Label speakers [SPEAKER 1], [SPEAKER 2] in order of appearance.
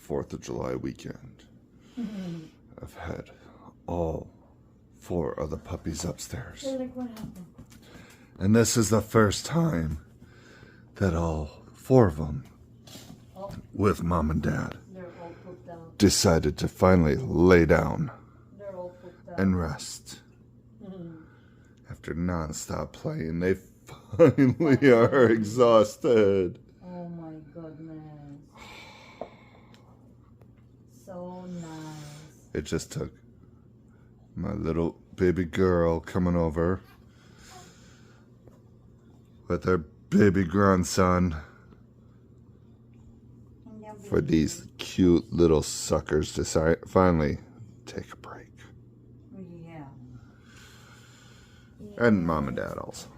[SPEAKER 1] 4th of July weekend. I've had all 4 of the puppies upstairs.
[SPEAKER 2] So, like, what happened?
[SPEAKER 1] And this is the first time that all 4 of them, with Mom and Dad,
[SPEAKER 2] They're all put down.
[SPEAKER 1] decided to finally lay down
[SPEAKER 2] They're all put down.
[SPEAKER 1] and rest. After non-stop playing, they finally are exhausted.
[SPEAKER 2] Oh my goodness. So nice.
[SPEAKER 1] It just took my little baby girl coming over with her baby grandson for these cute little suckers to finally take a break.
[SPEAKER 2] Yeah.
[SPEAKER 1] And Mom and Dad also.